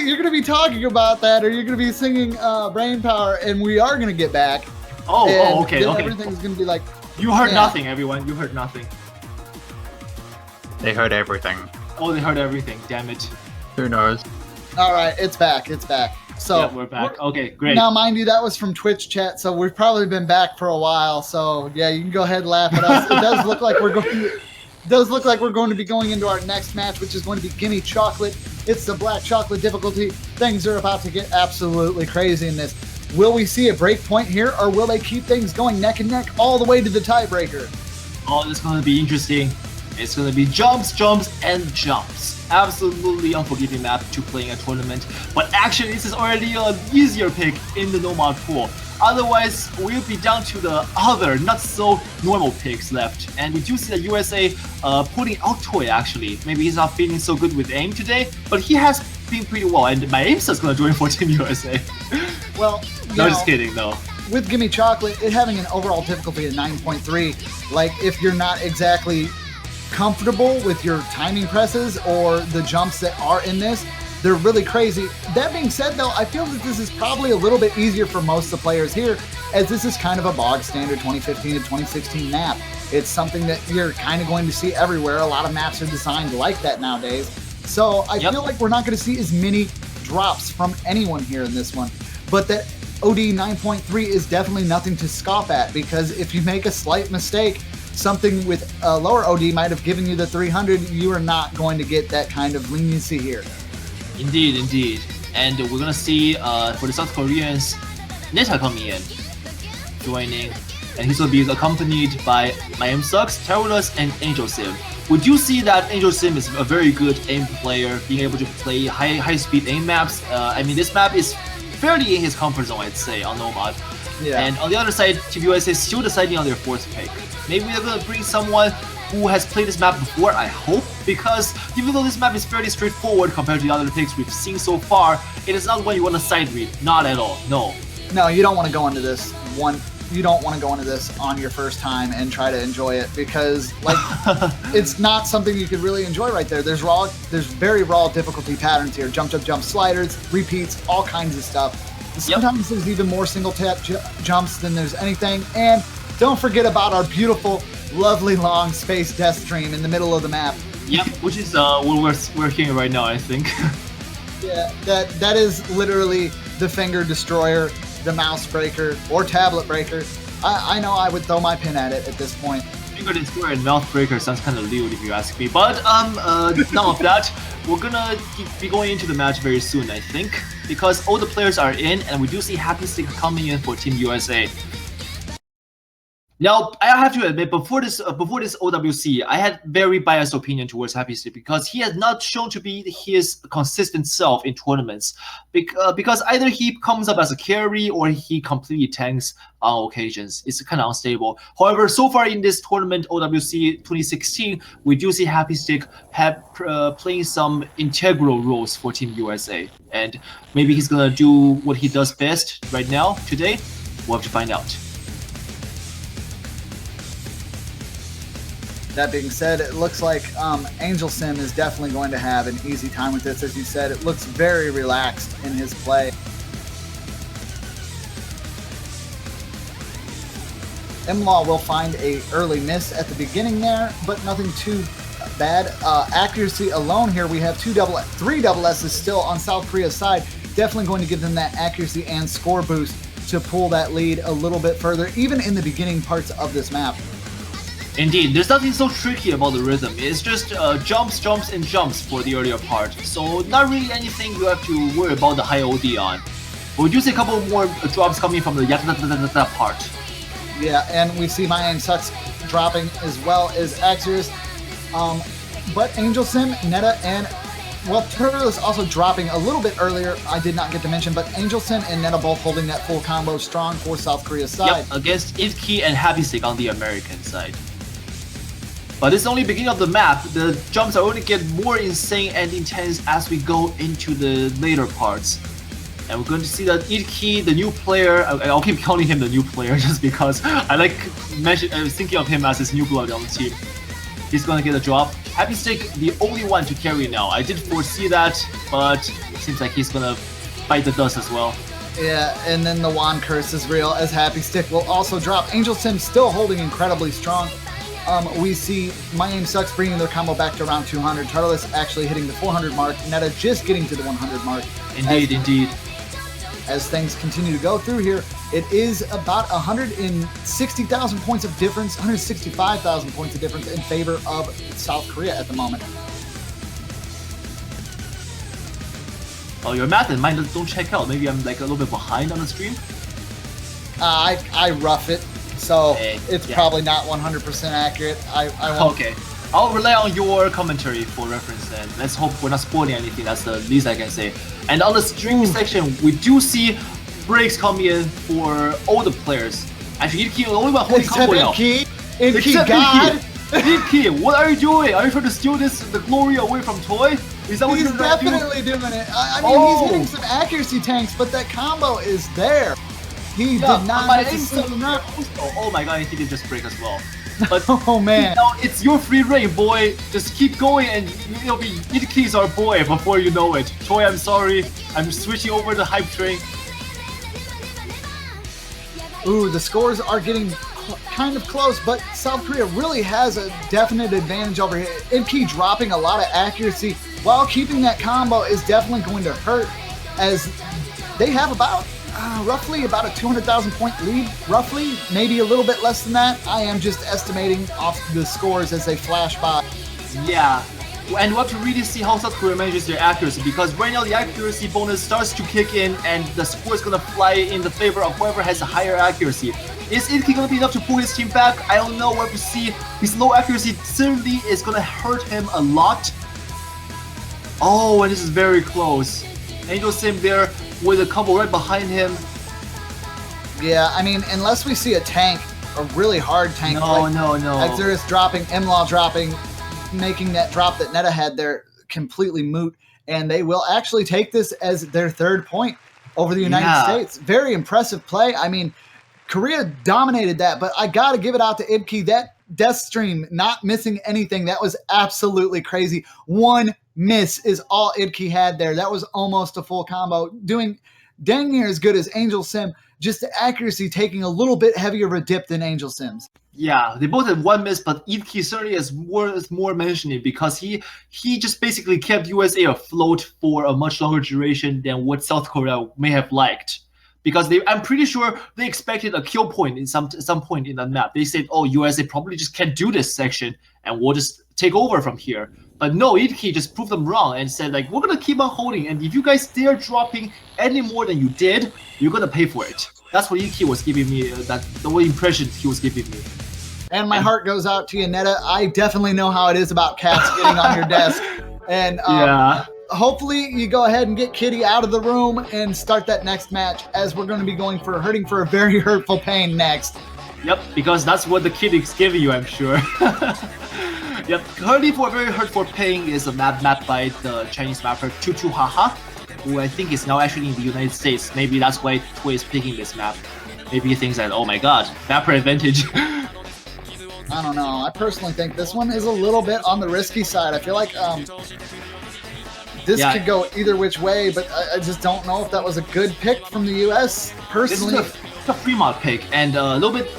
you're gonna be talking about that, or you're gonna be singing Brain Power, and we are gonna get back. Okay. Everything's gonna be like. You heard nothing, everyone. You heard nothing. They heard everything. Oh, they heard everything. Damn it. Who knows? All right, it's back. So yeah, we're back. Okay, great. Now, mind you, that was from Twitch chat, so we've probably been back for a while. So yeah, you can go ahead and laugh at us. It does look like we're going to be going into our next match, which is going to be Gimme Chocolate. It's the black chocolate difficulty. Things are about to get absolutely crazy in this. Will we see a break point here, or will they keep things going neck and neck all the way to the tiebreaker? Oh, it's going to be interesting. It's going to be jumps, and jumps. Absolutely unforgiving map to playing a tournament. But actually, this is already an easier pick in the normal pool. Otherwise, we'll be down to the other, not so normal picks left. And we do see the USA putting out Toy, actually. Maybe he's not feeling so good with aim today, but he has been pretty well. And my aim is going to join for Team USA. Well, no, just kidding, though. With Gimme Chocolate, it having an overall difficulty of 9.3, like if you're not exactly comfortable with your timing presses or the jumps that are in this, they're really crazy. That being said, though, I feel that this is probably a little bit easier for most of the players here, as this is kind of a bog standard 2015 to 2016 map. It's something that you're kind of going to see everywhere. A lot of maps are designed like that nowadays. So I feel like we're not going to see as many drops from anyone here in this one. But that OD 9.3 is definitely nothing to scoff at, because if you make a slight mistake, something with a lower OD might have given you the 300, you are not going to get that kind of leniency here. Indeed. And we're going to see for the South Koreans, Neta coming in, joining, and he's going to be accompanied by Miami Sucks, Terrorless, and Angel Sim. We do see that Angel Sim is a very good aim player, being able to play high-speed aim maps. I mean, this map is fairly in his comfort zone, I'd say, on Nomad. Yeah. And on the other side, Team USA is still deciding on their fourth pick. Maybe they're going to bring someone who has played this map before, I hope, because even though this map is fairly straightforward compared to the other picks we've seen so far, it is not one you want to side read. Not at all, no. No, you don't want to go into this you don't want to go into this on your first time and try to enjoy it, because like it's not something you could really enjoy right there. There's very raw difficulty patterns here. Jump, sliders, repeats, all kinds of stuff. Sometimes there's even more single tap jumps than there's anything. And don't forget about our beautiful, lovely long space death stream in the middle of the map. Yep, which is what we're hearing right now, I think. Yeah, that is literally the finger destroyer, the mouse breaker, or tablet breaker. I know I would throw my pin at it at this point. Finger destroyer and mouth breaker sounds kind of lewd if you ask me, but none of that. We're gonna be going into the match very soon, I think, because all the players are in, and we do see Happy Stick coming in for Team USA. Now, I have to admit, before this OWC, I had very biased opinion towards Happy Stick, because he has not shown to be his consistent self in tournaments. Because either he comes up as a carry or he completely tanks on occasions. It's kind of unstable. However, so far in this tournament, OWC 2016, we do see Happy Stick playing some integral roles for Team USA. And maybe he's gonna do what he does best right now, today. We'll have to find out. That being said, it looks like Angel Sim is definitely going to have an easy time with this. As you said, it looks very relaxed in his play. Imlaw will find a early miss at the beginning there, but nothing too bad. Accuracy alone here, we have three double S's still on South Korea's side. Definitely going to give them that accuracy and score boost to pull that lead a little bit further, even in the beginning parts of this map. Indeed, there's nothing so tricky about the rhythm. It's just jumps, and jumps for the earlier part. So not really anything you have to worry about the high OD on. But we do see a couple more drops coming from the yata part. Yeah, and we see My Aim Sucks dropping as well as Axis. But Angel Sim, Neta, and well, Turtle is also dropping a little bit earlier. I did not get to mention, but Angel Sim and Neta both holding that full combo strong for South Korea's side. Yep, against Itki and Happy Stick on the American side. But this is only the beginning of the map. The jumps are only get more insane and intense as we go into the later parts. And we're going to see that Itki, the new player, I'll keep calling him the new player just because I like thinking of him as his new blood on the team. he's gonna get a drop. Happy Stick, the only one to carry now. I did foresee that, but it seems like he's gonna bite the dust as well. Yeah, and then the Wand Curse is real, as Happy Stick will also drop. Angel Sim still holding incredibly strong. We see My Aim Sucks bringing their combo back to around 200. Turtleless actually hitting the 400 mark. Netta just getting to the 100 mark. Indeed. As things continue to go through here, it is about 160,000 points of difference, 165,000 points of difference in favor of South Korea at the moment. Oh, your math and mine don't check out. Maybe I'm like a little bit behind on the stream. I rough it, so it's yeah. probably not 100% accurate. I won't. Okay. I'll rely on your commentary for reference, and let's hope we're not spoiling anything. That's the least I can say. And on the stream section, we do see breaks coming in for all the players. Actually, Idki, the only one holding combo now. Idki, God! Idki, what are you doing? Are you trying to steal the glory away from Toy? Is that what He's you're trying to do? definitely doing it. I mean, he's hitting some accuracy tanks, but that combo is there. He did not hit the single up. Oh my god, he did just break as well. But oh man, it's your free reign, boy. Just keep going, and it'll be Idki's our boy before you know it. Toy, I'm sorry. I'm switching over the hype train. Ooh, the scores are getting kind of close, but South Korea really has a definite advantage over here. Idki dropping a lot of accuracy while keeping that combo is definitely going to hurt, as they have about roughly about a 200,000 point lead, roughly, maybe a little bit less than that. I am just estimating off the scores as they flash by. Yeah, and we'll have to really see how South Korea manages their accuracy, because right now the accuracy bonus starts to kick in and the score is going to fly in the favor of whoever has a higher accuracy. Is Idki going to be enough to pull his team back? I don't know. We'll have to see. His low accuracy certainly is going to hurt him a lot. Oh, and this is very close. Angel Sim there with a combo right behind him. Yeah, I mean, unless we see a tank, a really hard tank. No. Exodus dropping, MLaw dropping, making that drop that Netta had there completely moot. And they will actually take this as their third point over the United States. Very impressive play. I mean, Korea dominated that, but I got to give it out to Idki. That death stream, not missing anything, that was absolutely crazy. One miss is all Idki had there. That was almost a full combo, doing dang near as good as Angel Sim, just the accuracy taking a little bit heavier of a dip than Angel Sim's. Yeah, they both had one miss, but Idki certainly is worth more mentioning, because he just basically kept USA afloat for a much longer duration than what South Korea may have liked. Because I'm pretty sure they expected a kill point in some point in the map. They said, oh, USA probably just can't do this section, and we'll just take over from here. But no, Idki just proved them wrong and said, like, we're going to keep on holding, and if you guys dare dropping any more than you did, you're going to pay for it. That's what Idki was giving me, the impression he was giving me. And my heart goes out to you, Netta. I definitely know how it is about cats getting on your desk. And hopefully you go ahead and get Kitty out of the room and start that next match, as we're going to be hurting for a very hurtful pain next. Yep, because that's what the Kitty's giving you, I'm sure. Yep, hurting for a very hurtful pain is a map by the Chinese mapper Tutu Haha, who I think is now actually in the United States. Maybe that's why Toy is picking this map. Maybe he thinks that, oh my god, mapper advantage. I don't know. I personally think this one is a little bit on the risky side. I feel like this could go either which way, but I just don't know if that was a good pick from the US, personally. This is a free mod pick, and a little bit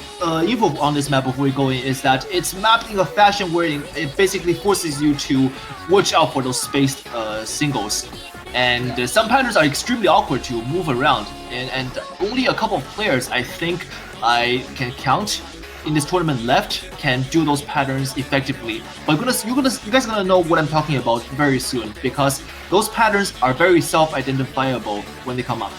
info on this map before we go in is that it's mapped in a fashion where it basically forces you to watch out for those spaced singles. And some patterns are extremely awkward to move around, and only a couple of players I think I can count in this tournament left can do those patterns effectively. But you guys are gonna know what I'm talking about very soon, because those patterns are very self-identifiable when they come up.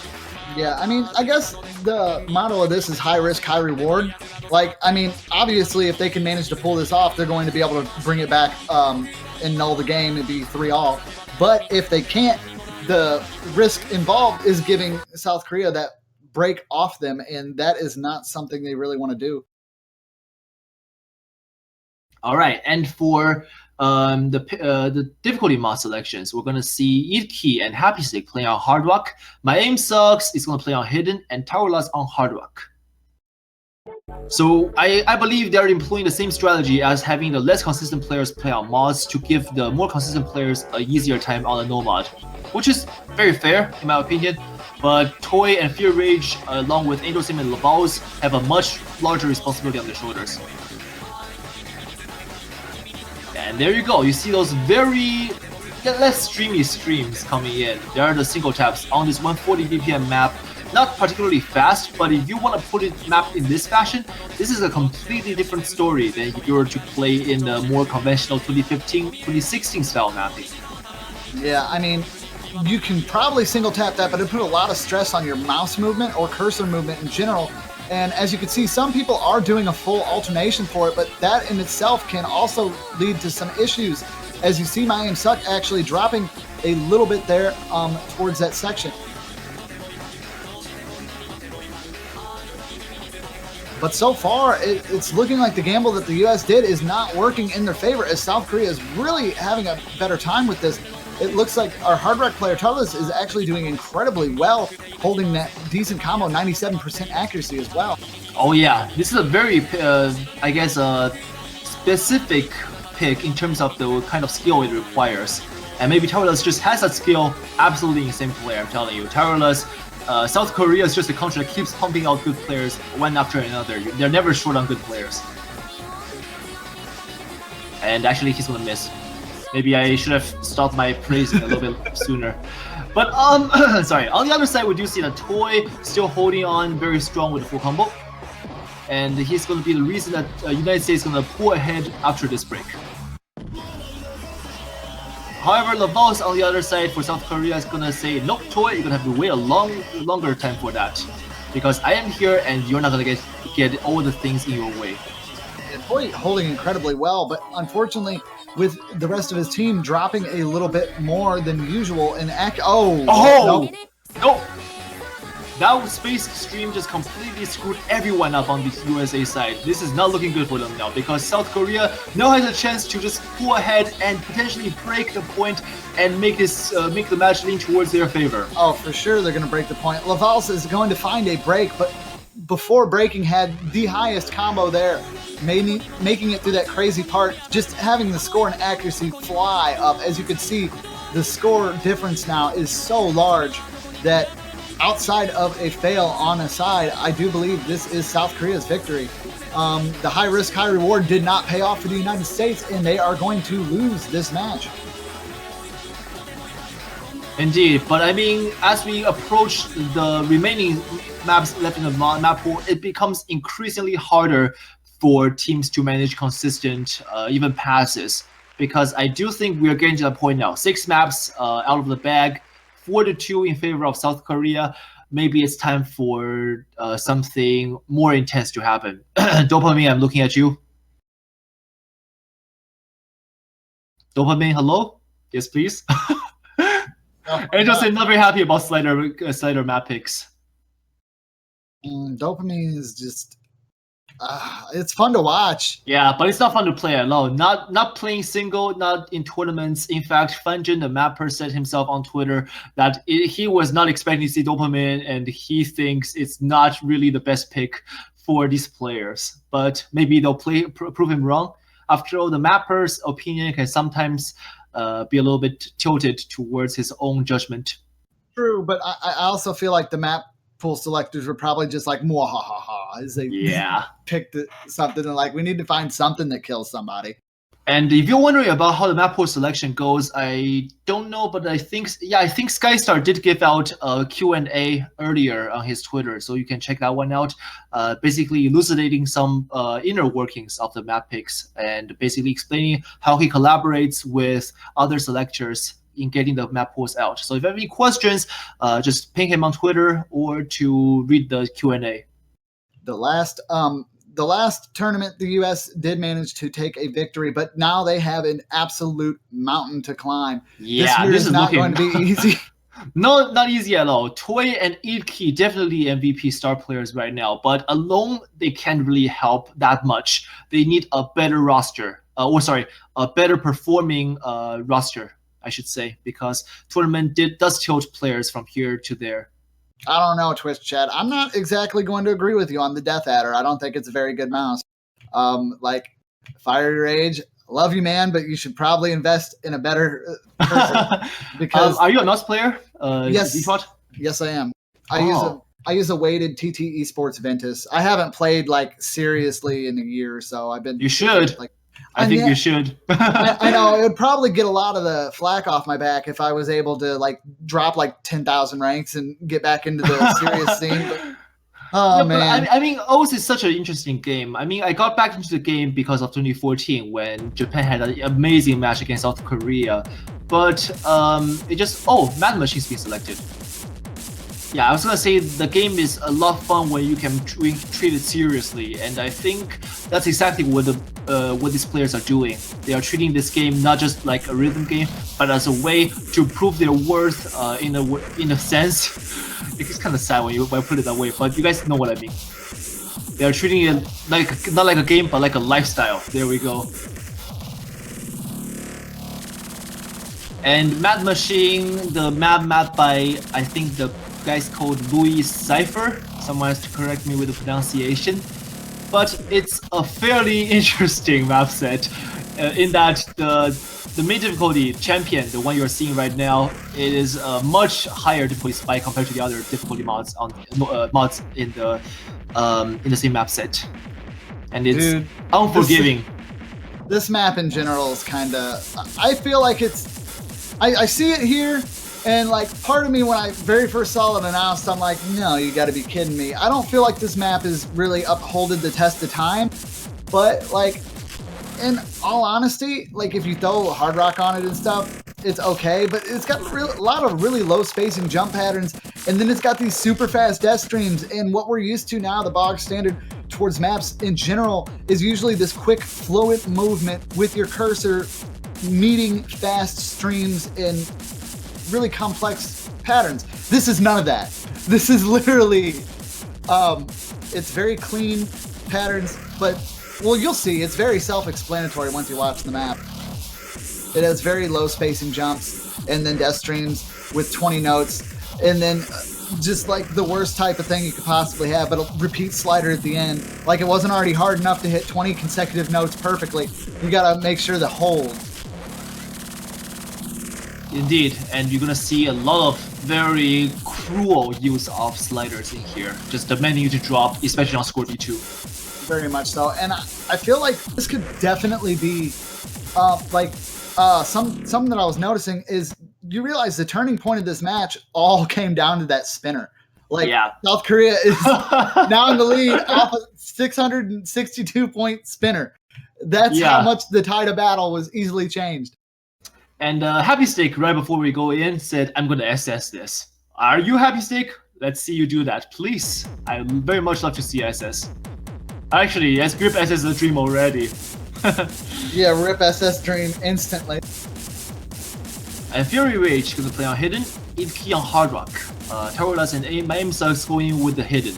Yeah, I mean, I guess the motto of this is high risk, high reward. Like, I mean, obviously, if they can manage to pull this off, they're going to be able to bring it back and null the game and be 3-all. But if they can't, the risk involved is giving South Korea that break off them, and that is not something they really want to do. All right, and for the difficulty mod selections, we're going to see Idki and Happy Stick playing on Hard Rock. My Aim Sucks is going to play on Hidden, and Towerless on Hard Rock. So I believe they're employing the same strategy as having the less consistent players play on mods to give the more consistent players a easier time on a no mod, which is very fair in my opinion. But Toy and Fear Rage, along with Angel Sim and Laval's, have a much larger responsibility on their shoulders. And there you go, you see those very less streamy streams coming in. There are the single taps on this 140 BPM map. Not particularly fast, but if you want to put it mapped in this fashion, this is a completely different story than if you were to play in a more conventional 2015, 2016 style mapping. Yeah, I mean, you can probably single tap that, but it put a lot of stress on your mouse movement or cursor movement in general. And as you can see, some people are doing a full alternation for it, but that in itself can also lead to some issues. As you see, my aim suck actually dropping a little bit there towards that section. But so far, it's looking like the gamble that the US did is not working in their favor, as South Korea is really having a better time with this. It looks like our Hard Rock player, Tarlis, is actually doing incredibly well, holding that decent combo, 97% accuracy as well. Oh yeah, this is a very, I guess, specific pick in terms of the kind of skill it requires. And maybe Tarlis just has that skill, absolutely insane player, I'm telling you. Tarlis, South Korea is just a country that keeps pumping out good players one after another. They're never short on good players. And actually, he's gonna miss. Maybe I should have stopped my praising a little bit sooner. But sorry. On the other side, we do see that Toy still holding on very strong with the full combo, and he's gonna be the reason that United States is gonna pull ahead after this break. However, Laval's on the other side for South Korea is gonna say, nope, Toy, you're gonna have to wait a longer time for that, because I am here and you're not gonna get all the things in your way. And Toy holding incredibly well, but unfortunately, with the rest of his team dropping a little bit more than usual, and no. That space stream just completely screwed everyone up on the USA side. This is not looking good for them now, because South Korea now has a chance to just pull ahead and potentially break the point and make the match lean towards their favor. Oh, for sure they're going to break the point. Laval's is going to find a break, but before breaking had the highest combo there, making it through that crazy part, just having the score and accuracy fly up. As you can see, the score difference now is so large that outside of a fail on a side, I do believe this is South Korea's victory. The high risk, high reward did not pay off for the United States, and they are going to lose this match. Indeed, but I mean, as we approach the remaining maps left in the map pool, it becomes increasingly harder for teams to manage consistent, even passes, because I do think we are getting to that point now. 6 maps out of the bag, 4-2 in favor of South Korea. Maybe it's time for something more intense to happen. Dopamine, I'm looking at you. Dopamine, hello? Yes, please. And just not very happy about slider map picks. Dopamine is just it's fun to watch. Yeah, but it's not fun to play alone. Not playing single, not in tournaments. In fact, Fanjin, the mapper, said himself on Twitter that he was not expecting to see Dopamine, and he thinks it's not really the best pick for these players. But maybe they'll prove him wrong. After all, the mapper's opinion can sometimes be a little bit tilted towards his own judgment. True, but I also feel like the map pool selectors were probably just like mwahaha as they picked something and like, we need to find something that kills somebody. And if you're wondering about how the map pool selection goes, I don't know, but I think Skystar did give out a Q&A earlier on his Twitter, so you can check that one out. Basically elucidating some inner workings of the map picks and basically explaining how he collaborates with other selectors in getting the map pools out. So if you have any questions, just ping him on Twitter or to read the Q&A. The last tournament, the U.S. did manage to take a victory, but now they have an absolute mountain to climb. Yeah, this is not going to be easy. No, not easy at all. Toy and Ilki definitely MVP star players right now, but alone they can't really help that much. They need a better roster, a better performing roster, I should say, because tournament does tilt players from here to there. I don't know, Twitch chat. I'm not exactly going to agree with you on the Death Adder. I don't think it's a very good mouse. Like Fire Your Age, love you, man, but you should probably invest in a better cursor because are you a mouse player? Yes. Default? Yes, I am. I use a weighted TT Esports Ventus. I haven't played like seriously in a year or so. I've been. You should. Like, I think you should. I know it would probably get a lot of the flack off my back if I was able to like drop like 10,000 ranks and get back into the serious scene. But, oh man! But I mean, owc is such an interesting game. I mean, I got back into the game because of 2014 when Japan had an amazing match against South Korea. But it just Mad Machine's been selected. Yeah, I was gonna say the game is a lot of fun when you can treat it seriously, and I think that's exactly what these players are doing. They are treating this game not just like a rhythm game, but as a way to prove their worth in a sense. It's kind of sad when I put it that way, but you guys know what I mean. They are treating it like not like a game, but like a lifestyle. There we go. And Mad Machine, the map by I think the guy's called Louis Cypher. Someone has to correct me with the pronunciation. But it's a fairly interesting map set in that the main difficulty champion, the one you're seeing right now, it is a much higher difficulty spike compared to the other difficulty mods on mods in the same map set, and it's unforgiving. This map in general is kind of. I feel like it's. I see it here. And like part of me when I very first saw it announced, I'm like, no, you gotta be kidding me. I don't feel like this map is really upholded the test of time. But like, in all honesty, like if you throw hard rock on it and stuff, it's okay. But it's got a lot of really low spacing jump patterns. And then it's got these super fast death streams. And what we're used to now, the bog standard towards maps in general, is usually this quick fluent movement with your cursor meeting fast streams in really complex patterns. This is none of that. This is literally, it's very clean patterns, but, well, you'll see, it's very self-explanatory once you watch the map. It has very low spacing jumps, and then death streams with 20 notes, and then just like the worst type of thing you could possibly have, but a repeat slider at the end. Like it wasn't already hard enough to hit 20 consecutive notes perfectly. You gotta make sure the hold. Indeed, and you're gonna see a lot of very cruel use of sliders in here, just demanding you to drop, especially on score D2. Very much so, and I feel like this could definitely be, something that I was noticing is you realize the turning point of this match all came down to that spinner. Like South Korea is now in the lead off a 662-point spinner. That's how much the tide of battle was easily changed. And Happy Stick, right before we go in, said, I'm going to SS this. Are you Happy Stick? Let's see you do that, please. I very much love to see SS. Actually, yes, rip SS the dream already. Yeah, rip SS dream instantly. And Fury Rage going to play on Hidden, Eat Key on Hard Rock. Tarolas and my aim sucks going with the Hidden.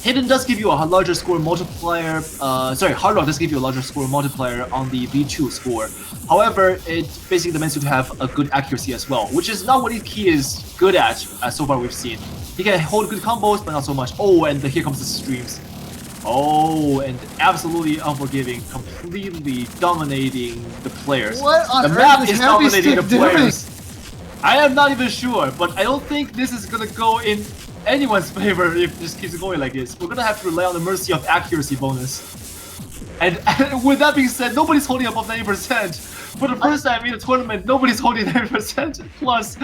Hidden does give you a larger score multiplier. Hard Rock does give you a larger score multiplier on the V2 score. However, it basically demands you to have a good accuracy as well, which is not what Key is good at, so far we've seen. He can hold good combos, but not so much. Oh, and here comes the streams. Oh, and absolutely unforgiving, completely dominating the players. What on the earth map is dominating the players. Doing? I am not even sure, but I don't think this is gonna go in anyone's favor if this keeps going like this. We're gonna have to rely on the mercy of accuracy bonus. And with that being said, nobody's holding above 90%. For the first time in the tournament, nobody's holding 90% plus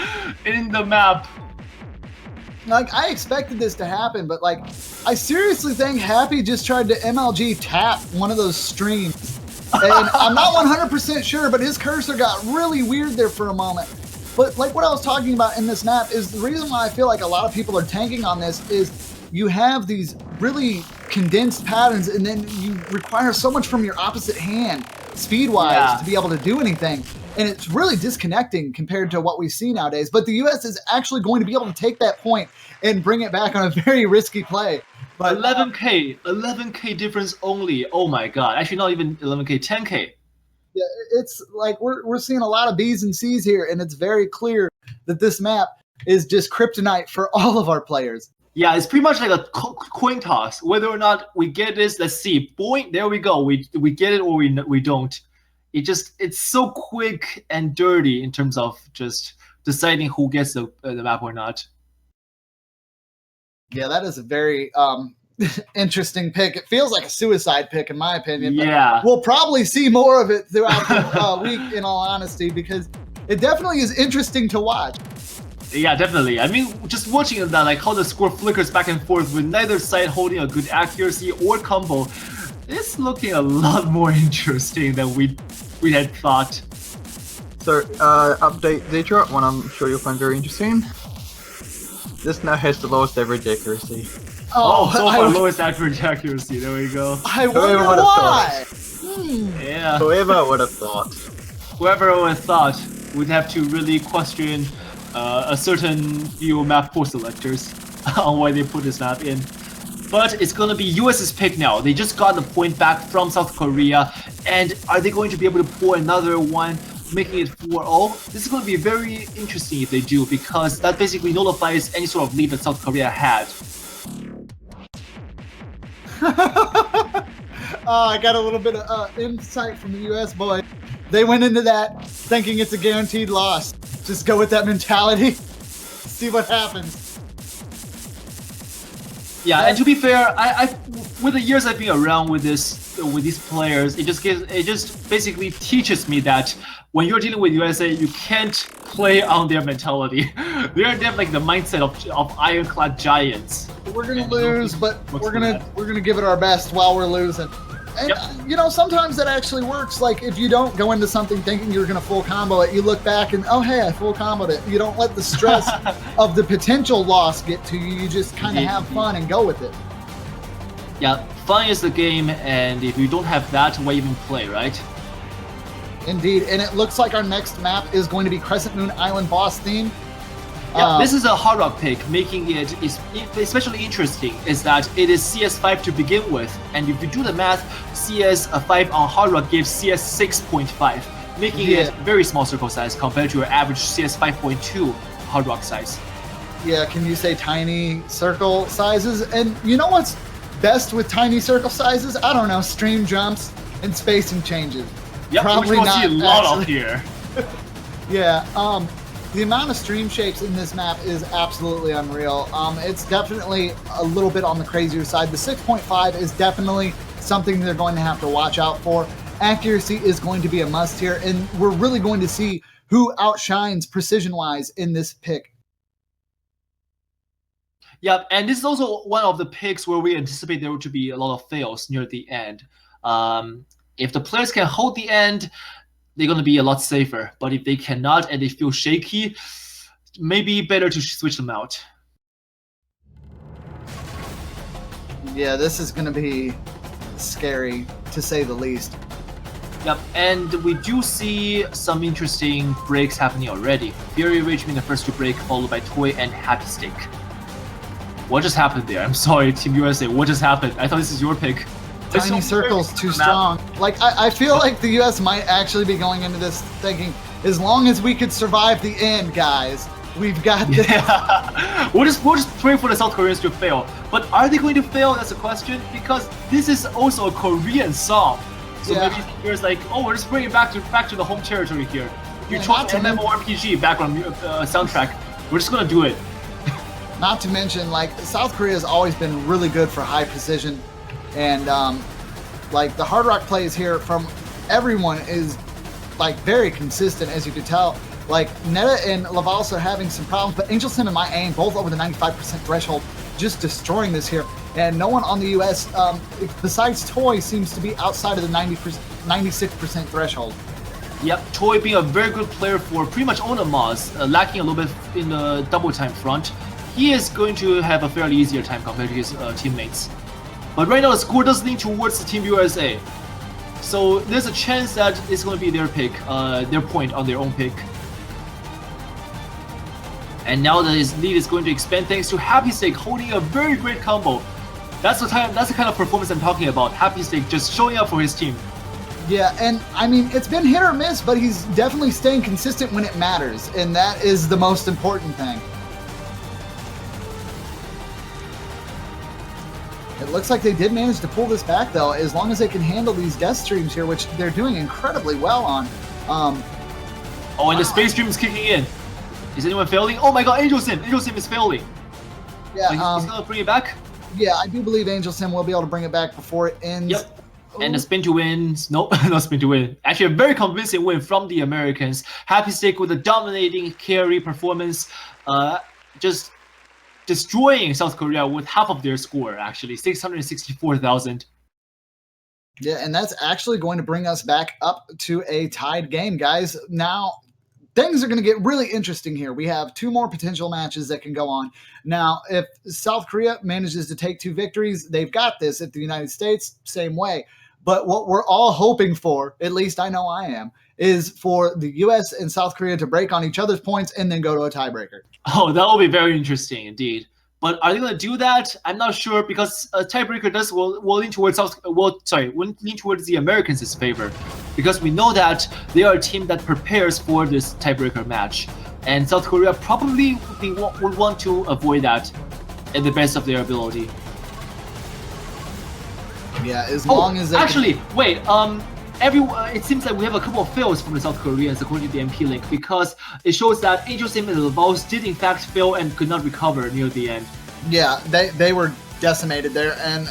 in the map. Like, I expected this to happen, but like, I seriously think Happy just tried to MLG tap one of those streams. And I'm not 100% sure, but his cursor got really weird there for a moment. But like what I was talking about in this map is the reason why I feel like a lot of people are tanking on this is you have these really condensed patterns and then you require so much from your opposite hand speed-wise to be able to do anything. And it's really disconnecting compared to what we see nowadays. But the US is actually going to be able to take that point and bring it back on a very risky play. But 11K difference only. Oh my god. Actually, not even 11K, 10K. Yeah, it's like we're seeing a lot of B's and C's here, and it's very clear that this map is just kryptonite for all of our players. Yeah, it's pretty much like a coin toss. Whether or not we get this, let's see. Boing, there we go. We get it or we don't. It's so quick and dirty in terms of just deciding who gets the map or not. Yeah, that is a very interesting pick. It feels like a suicide pick, in my opinion. But yeah, we'll probably see more of it throughout the week, in all honesty, because it definitely is interesting to watch. Yeah, definitely. I mean, just watching that, like how the score flickers back and forth with neither side holding a good accuracy or combo, it's looking a lot more interesting than we had thought. So, update Zedra, one I'm sure you'll find very interesting. This now has the lowest average accuracy. Oh, so far lowest average accuracy. There we go. I wonder why. Yeah. Whoever would have thought. Whoever would have thought would have to really question a certain few map pool selectors on why they put this map in. But it's gonna be US's pick now. They just got the point back from South Korea, and are they going to be able to pull another one, making it 4-0? This is going to be very interesting if they do, because that basically nullifies any sort of lead that South Korea had. I got a little bit of insight from the US boy. They went into that thinking it's a guaranteed loss. Just go with that mentality. See what happens. Yeah, and to be fair, I with the years I've been around with these players, it just basically teaches me that when you're dealing with USA, you can't play on their mentality. They are like the mindset of ironclad giants. We're gonna lose, but we're gonna give it our best while we're losing. And you know, sometimes that actually works. Like if you don't go into something thinking you're gonna full combo it, you look back and oh hey, I full comboed it. You don't let the stress of the potential loss get to you. You just kind of have fun and go with it. Yeah, fun is the game, and if you don't have that, why even play, right? Indeed, and it looks like our next map is going to be Crescent Moon Island boss theme. Yeah, this is a Hard Rock pick, making it especially interesting is that it is CS5 to begin with, and if you do the math, CS5 on Hard Rock gives CS 6.5, making it very small circle size compared to your average CS 5.2 Hard Rock size. Yeah, can you say tiny circle sizes? And you know what's best with tiny circle sizes? I don't know, stream jumps and spacing changes. Yep, probably which we'll not see a lot actually. of here. Yeah, the amount of stream shapes in this map is absolutely unreal. It's definitely a little bit on the crazier side. The 6.5 is definitely something they're going to have to watch out for. Accuracy is going to be a must here, and we're really going to see who outshines precision-wise in this pick. Yeah, and this is also one of the picks where we anticipate there to be a lot of fails near the end. If the players can hold the end, they're going to be a lot safer. But if they cannot and they feel shaky, maybe better to switch them out. Yeah, this is going to be scary, to say the least. Yep, and we do see some interesting breaks happening already. Fury Rage being the first to break, followed by Toy and Happy Stick. What just happened there? I'm sorry, Team USA. What just happened? I thought this is your pick. Tiny circles too strong. Like I feel like the US might actually be going into this thinking, as long as we could survive the end, guys, we've got this. Yeah. we'll just pray for the South Koreans to fail. But are they going to fail? That's a question, because this is also a Korean song. So maybe there's like, oh, we're just bringing it back to the home territory here. If you chose MMORPG background soundtrack, we're just gonna do it. Not to mention, like, South Korea has always been really good for high precision. And like the hard rock plays here from everyone is like very consistent, as you could tell. Like Netta and Lavalsa are having some problems, but Angel Sim and my aim both over the 95% threshold, just destroying this here. And no one on the US, besides Toy, seems to be outside of the 96% threshold. Yep, Toy being a very good player for pretty much all the mods, lacking a little bit in the double time front. He is going to have a fairly easier time compared to his teammates. But right now the score does lean towards the Team USA. So there's a chance that it's going to be their pick, their point on their own pick. And now that his lead is going to expand thanks to Happy Stick holding a very great combo. That's the kind of performance I'm talking about. Happy Stick just showing up for his team. Yeah, and I mean, it's been hit or miss, but he's definitely staying consistent when it matters, and that is the most important thing. It looks like they did manage to pull this back, though, as long as they can handle these guest streams here, which they're doing incredibly well on. Oh, and the space stream is kicking in. Is anyone failing? Oh my god, Angel Sim! Angel Sim is failing. Yeah, he's gonna bring it back? Yeah, I do believe Angel Sim will be able to bring it back before it ends. Yep. And the spin to win. Nope, not spin to win. Actually, a very convincing win from the Americans. Happy Stick with a dominating carry performance. Just destroying South Korea with half of their score, actually. 664,000. Yeah, and that's actually going to bring us back up to a tied game, guys. Now, things are going to get really interesting here. We have 2 more potential matches that can go on. Now, if South Korea manages to take 2 victories, they've got this. If the United States, same way. But what we're all hoping for, at least I know I am, is for the U.S. and South Korea to break on each other's points and then go to a tiebreaker. Oh, that will be very interesting indeed. But are they going to do that? I'm not sure, because a tiebreaker will lean towards lean towards the Americans' favor, because we know that they are a team that prepares for this tiebreaker match, and South Korea probably would want to avoid that in the best of their ability. Yeah, as long as they wait. It seems like we have a couple of fails from the South Koreans according to the MP link, because it shows that Angel Sim and the Vols did in fact fail and could not recover near the end. Yeah, they were decimated there, and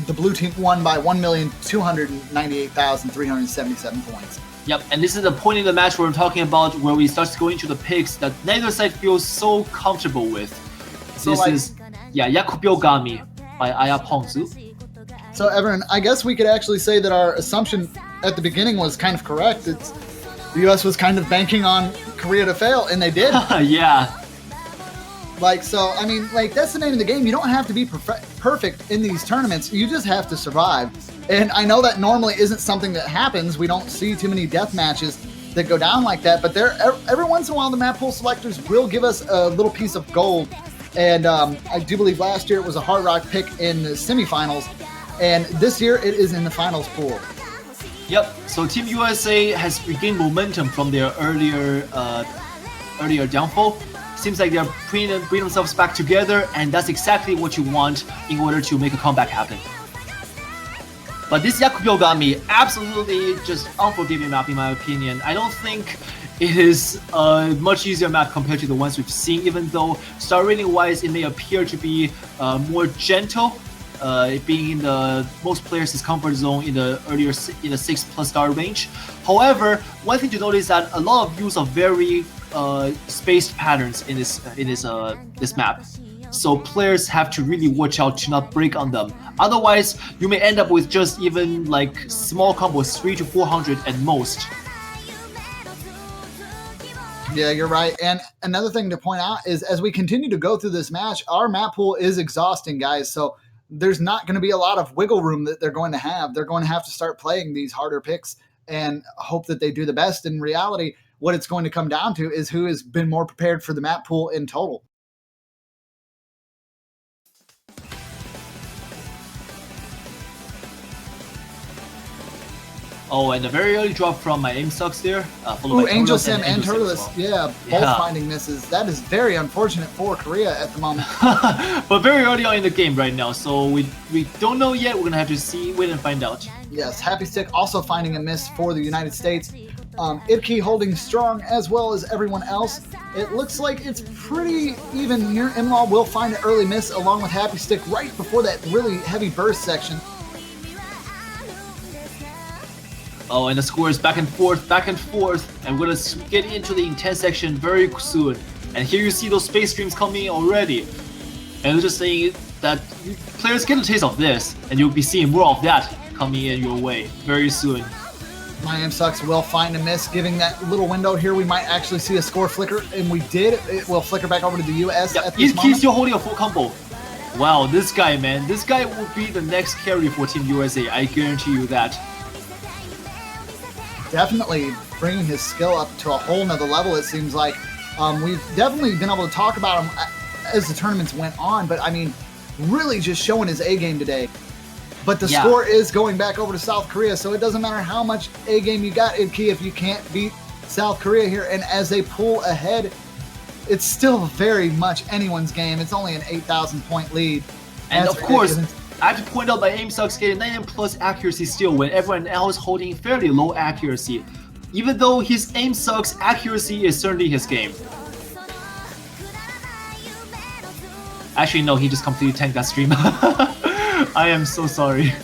the blue team won by 1,298,377 points. Yep, and this is the point in the match where we're talking about where we start going to the picks that neither side feels so comfortable with. So this is Yakubyo-gami by Aya Pongsu. So everyone, I guess we could actually say that our assumption at the beginning was kind of correct. It's the U.S. was kind of banking on Korea to fail, and they did. Yeah. So, I mean, that's the name of the game. You don't have to be perfect in these tournaments. You just have to survive. And I know that normally isn't something that happens. We don't see too many death matches that go down like that. But every once in a while, the map pool selectors will give us a little piece of gold. And I do believe last year it was a Hard Rock pick in the semifinals. And this year it is in the finals pool. Yep. So Team USA has regained momentum from their earlier downfall. Seems like they're bringing themselves back together, and that's exactly what you want in order to make a comeback happen. But this Yakubyo-gami, absolutely just unforgiving map in my opinion. I don't think it is a much easier map compared to the ones we've seen, even though star rating wise it may appear to be more gentle. Being in the most players' comfort zone in the 6+ star range. However, one thing to note is that a lot of use of very spaced patterns in this map. So players have to really watch out to not break on them. Otherwise, you may end up with just even small combos, 300 to 400 at most. Yeah, you're right. And another thing to point out is as we continue to go through this match, our map pool is exhausting, guys. So there's not going to be a lot of wiggle room that they're going to have. They're going to have to start playing these harder picks and hope that they do the best. In reality, what it's going to come down to is who has been more prepared for the map pool in total. Oh, and a very early drop from my aim sucks there. Ooh, Angel Sim and Turtles. Well. Yeah, both finding misses. That is very unfortunate for Korea at the moment. But very early on in the game right now, so we don't know yet. We're going to have to wait and find out. Yes, Happy Stick also finding a miss for the United States. Idki holding strong as well as everyone else. It looks like it's pretty even here. Imlaw will find an early miss along with Happy Stick right before that really heavy burst section. Oh, and the score is back and forth, and we're gonna get into the intense section very soon. And here you see those space streams coming in already. And they're just saying that players get a taste of this, and you'll be seeing more of that coming in your way very soon. Miami Sucks will find a miss, giving that little window here. We might actually see a score flicker, and we did. It will flicker back over to the US at this moment. He's still holding a full combo. Wow, this guy, man. This guy will be the next carry for Team USA. I guarantee you that. Definitely bringing his skill up to a whole nother level, it seems like. We've definitely been able to talk about him as the tournaments went on, but I mean, really just showing his A-game today. But the score is going back over to South Korea, so it doesn't matter how much A-game you got, Idki, if you can't beat South Korea here. And as they pull ahead, it's still very much anyone's game. It's only an 8,000 point lead. And That's of course, I have to point out my aim sucks getting 99 plus accuracy still when everyone else holding fairly low accuracy. Even though his aim sucks, accuracy is certainly his game. Actually, no, he just completely tanked that stream. I am so sorry.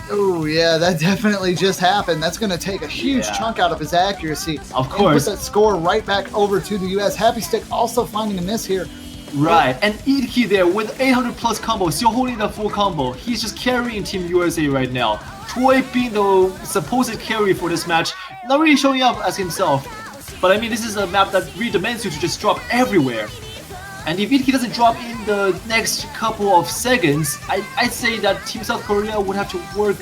Oh yeah, that definitely just happened. That's going to take a huge chunk out of his accuracy. Of course. And put that score right back over to the US. Happy Stick also finding a miss here. Right, and Idki there with 800 plus combo, still holding the full combo. He's just carrying Team USA right now. Toy being the supposed carry for this match, not really showing up as himself. But I mean, this is a map that really demands you to just drop everywhere. And if Idki doesn't drop in the next couple of seconds, I'd say that Team South Korea would have to work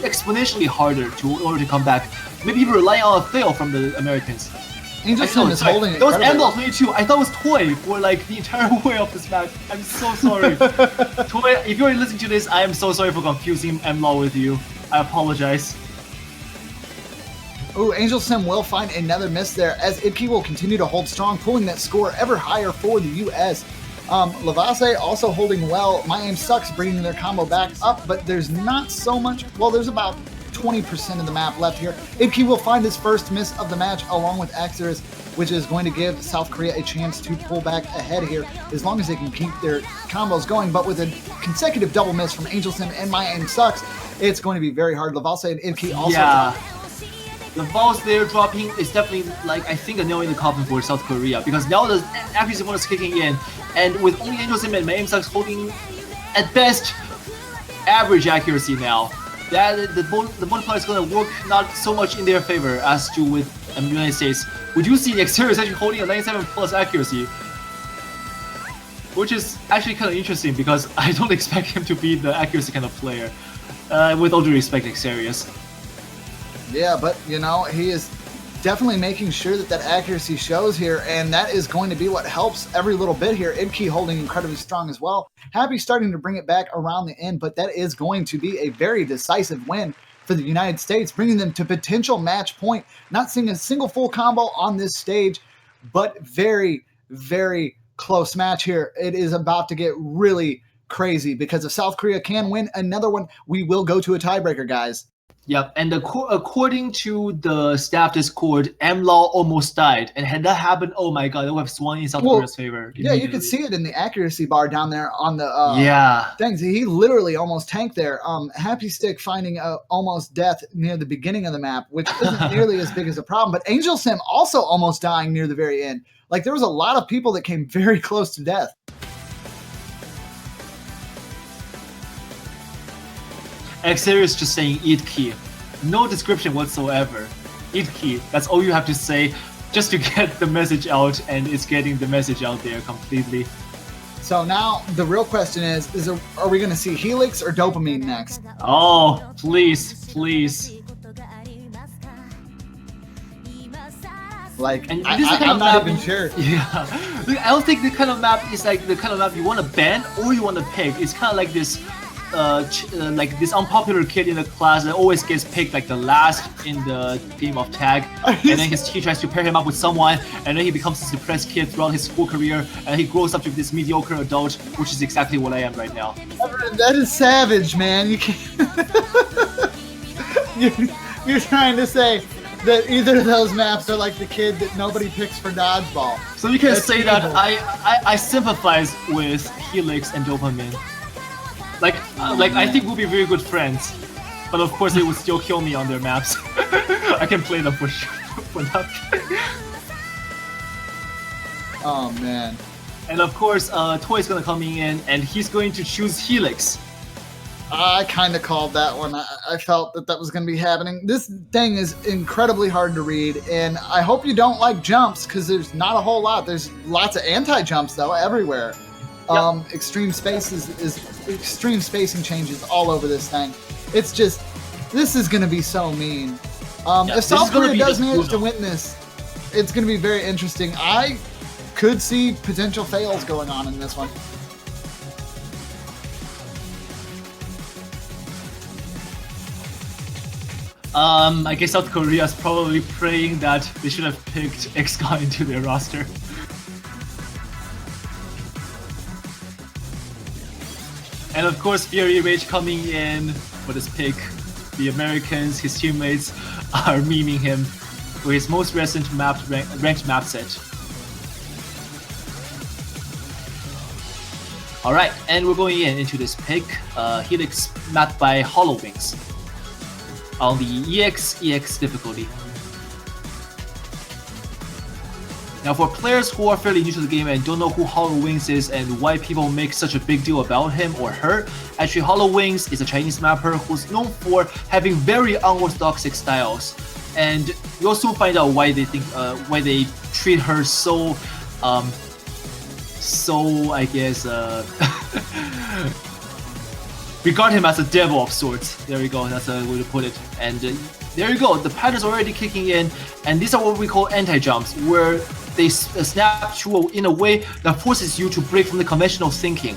exponentially harder in order to come back. Maybe even rely on a fail from the Americans. Angel is holding it. That was MLaw 22. I thought it was Toy for like the entire way of this match. I'm so sorry. Toy, if you're listening to this, I am so sorry for confusing MLaw with you. I apologize. Ooh, Angel Sim will find another miss there as Idki will continue to hold strong, pulling that score ever higher for the US. Lavase also holding well. My aim sucks, bringing their combo back up, but there's not so much. Well, there's about 20% of the map left here. Idki will find his first miss of the match along with Exodus, which is going to give South Korea a chance to pull back ahead here as long as they can keep their combos going. But with a consecutive double miss from Angel Sim and My Aim Sucks, it's going to be very hard. Lavase and Idki also. Yeah. The balls there dropping is definitely, like, I think a nail in the coffin for South Korea, because now the accuracy bonus kicking in, and with only Angel Sim and My Aim Sucks holding at best average accuracy now, that the multiplier is going to work not so much in their favor as to with the United States. We do see the exterior is actually holding a 97 plus accuracy, which is actually kind of interesting because I don't expect him to be the accuracy kind of player. With all due respect, Exterius. Yeah, but you know, he is definitely making sure that that accuracy shows here, and that is going to be what helps every little bit here. Idki holding incredibly strong as well. Happy starting to bring it back around the end, but that is going to be a very decisive win for the United States, bringing them to potential match point. Not seeing a single full combo on this stage, but very, very close match here. It is about to get really crazy because if South Korea can win another one, we will go to a tiebreaker, guys. Yep, and according to the staff Discord, MLaw almost died, and had that happened, oh my god, it would have swung in South Korea's favor. Yeah, you could see it in the accuracy bar down there on the things. He literally almost tanked there. Happy Stick finding almost death near the beginning of the map, which isn't nearly as big as a problem. But Angel Sim also almost dying near the very end. Like, there was a lot of people that came very close to death. Exterius just saying Idki. No description whatsoever. Idki. That's all you have to say just to get the message out, and it's getting the message out there completely. So now the real question is are we going to see Helix or Dopamine next? Oh, please, please. Like, and I'm not even sure. Yeah. I don't think the kind of map is like the kind of map you want to ban or you want to pick. It's kind of like this like this unpopular kid in the class that always gets picked like the last in the game of tag, and then his teacher tries to pair him up with someone, and then he becomes this depressed kid throughout his school career, and he grows up to be this mediocre adult, which is exactly what I am right now. That is savage, man. You can't. You're trying to say that either of those maps are like the kid that nobody picks for dodgeball. So you can say evil. That I sympathize with Helix and Dopamine. Like I think we'll be very good friends, but of course they would still kill me on their maps. I can play them for sure. For that. Oh man! And of course, Toy's gonna come in, and he's going to choose Helix. I kind of called that one. I felt that was going to be happening. This thing is incredibly hard to read, and I hope you don't like jumps because there's not a whole lot. There's lots of anti-jumps though everywhere. Yep. Extreme spacing changes all over this thing. It's just, this is going to be so mean. If South Korea does manage to win this, it's going to be very interesting. I could see potential fails going on in this one. I guess South Korea is probably praying that they should have picked XCON into their roster. And of course, Fury Rage coming in for this pick. The Americans, his teammates, are memeing him for his most recent ranked map set. Alright, and we're going into this pick. Helix mapped by Hollow Wings on the EX difficulty. Now, for players who are fairly new to the game and don't know who Hollow Wings is and why people make such a big deal about him or her, actually Hollow Wings is a Chinese mapper who's known for having very unorthodox styles, and you also find out why they treat her so, I guess, regard him as a devil of sorts. There you go, that's a way to put it. And there you go, the pattern's already kicking in, and these are what we call anti-jumps, where they snap you in a way that forces you to break from the conventional thinking.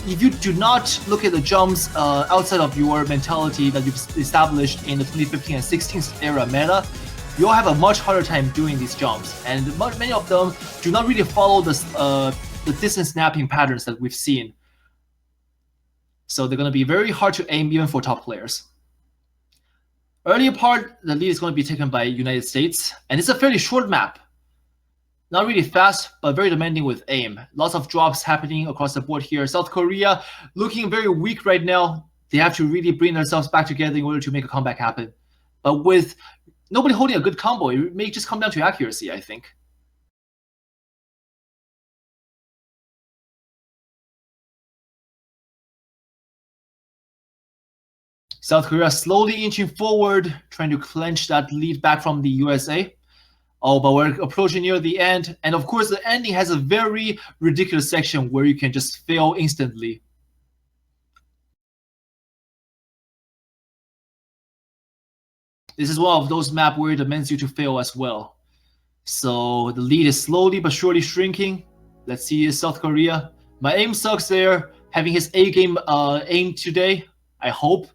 If you do not look at the jumps outside of your mentality that you've established in the 2015 and 16 era meta, you'll have a much harder time doing these jumps. And many of them do not really follow the distance snapping patterns that we've seen. So they're going to be very hard to aim even for top players. Earlier part, the lead is going to be taken by United States, and it's a fairly short map. Not really fast, but very demanding with aim. Lots of drops happening across the board here. South Korea looking very weak right now. They have to really bring themselves back together in order to make a comeback happen. But with nobody holding a good combo, it may just come down to accuracy, I think. South Korea slowly inching forward, trying to clench that lead back from the USA. Oh, but we're approaching near the end. And of course, the ending has a very ridiculous section where you can just fail instantly. This is one of those maps where it demands you to fail as well. So the lead is slowly but surely shrinking. Let's see South Korea. My aim sucks there, having his A game aim today, I hope.